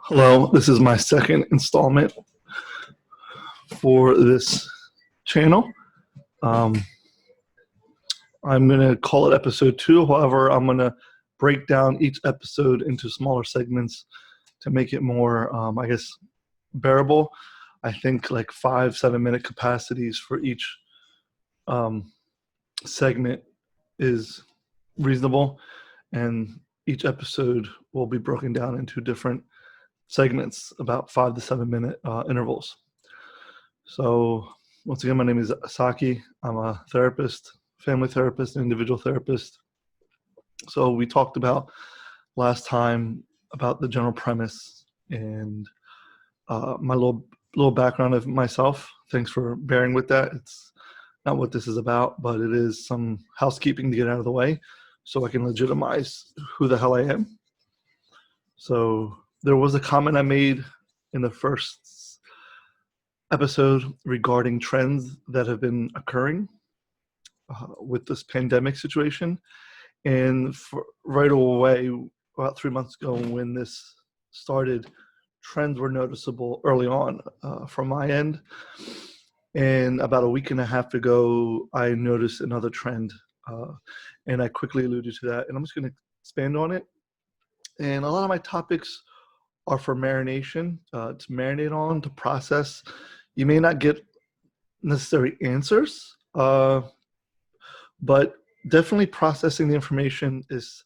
Hello, this is my second installment for this channel. Um, I'm going to call it episode 2. However, I'm going to break down each episode into smaller segments to make it more, bearable. I think like 5-7 minute capacities for each um, segment is reasonable, and each episode will be broken down into different segments, about 5 to 7 minute intervals. So once again, my name is Saki. I'm a therapist, family therapist, and individual therapist. So we talked about last time about the general premise and my little background of myself. Thanks for bearing with that. It's not what this is about, but it is some housekeeping to get out of the way so I can legitimize who the hell I am. So there was a comment I made in the first episode regarding trends that have been occurring with this pandemic situation. And right away, about 3 months ago when this started, trends were noticeable early on from my end. And about a week and a half ago, I noticed another trend, and I quickly alluded to that. And I'm just going to expand on it. And a lot of my topics are for marination, to marinate on, to process. You may not get necessary answers, but definitely processing the information is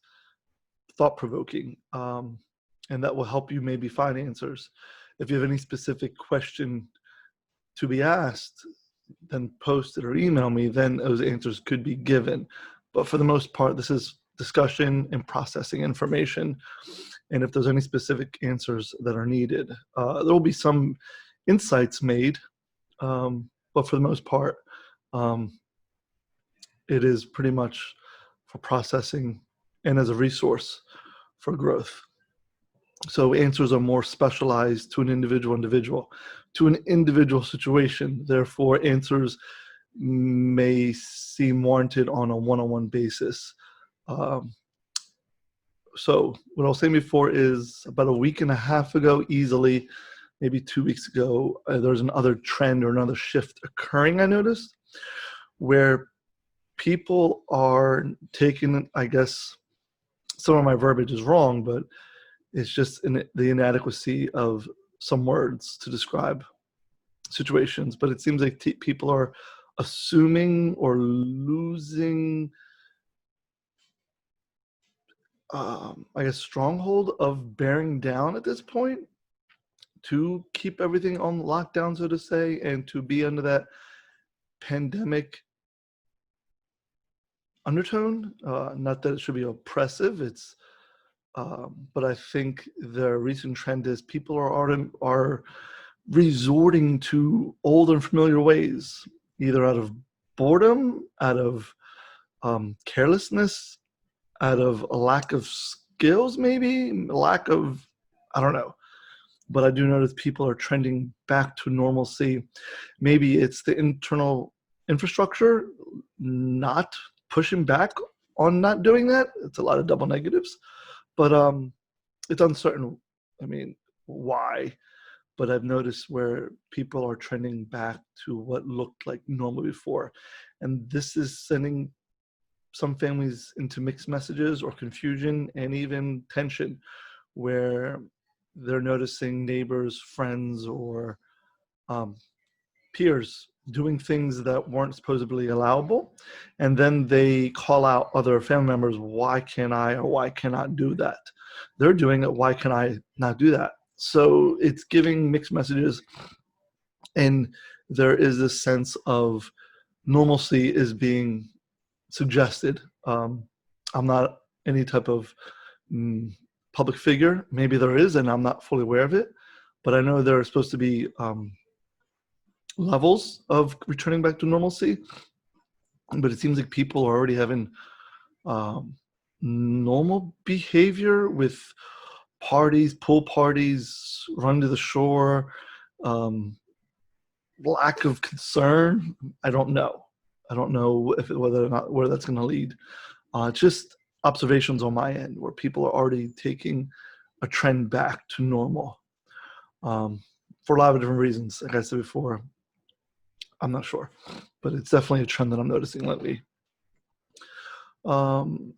thought-provoking, and that will help you maybe find answers. If you have any specific question to be asked, then post it or email me, then those answers could be given. But for the most part, this is discussion and processing information. And if there's any specific answers that are needed, there will be some insights made, but for the most part, it is pretty much for processing and as a resource for growth. So answers are more specialized to an individual, to an individual situation. Therefore, answers may seem warranted on a one-on-one basis. So what I was saying before is about a week and a half ago, easily, maybe 2 weeks ago, there's another trend or another shift occurring, I noticed, where people are taking, I guess, some of my verbiage is wrong, but it's just the inadequacy of some words to describe situations. But it seems like people are assuming or losing, stronghold of bearing down at this point to keep everything on lockdown, so to say, and to be under that pandemic undertone. Not that it should be oppressive. But I think the recent trend is people are resorting to old and familiar ways, either out of boredom, out of carelessness, out of a lack of skills, maybe lack of, I don't know. But I do notice people are trending back to normalcy. Maybe it's the internal infrastructure not pushing back on not doing that. It's a lot of double negatives, but it's uncertain. I mean, why? But I've noticed where people are trending back to what looked like normal before. And this is sending some families into mixed messages or confusion and even tension, where they're noticing neighbors, friends, or peers doing things that weren't supposedly allowable. And then they call out other family members, why can't I or why cannot do that? They're doing it, why can I not do that? So it's giving mixed messages, and there is this sense of normalcy is being suggested. I'm not any type of public figure. Maybe there is, and I'm not fully aware of it, but I know there are supposed to be levels of returning back to normalcy, but it seems like people are already having normal behavior with parties, pool parties, run to the shore, lack of concern. I don't know whether or not where that's going to lead. Just observations on my end where people are already taking a trend back to normal. for a lot of different reasons. Like I said before, I'm not sure, but it's definitely a trend that I'm noticing lately. I'm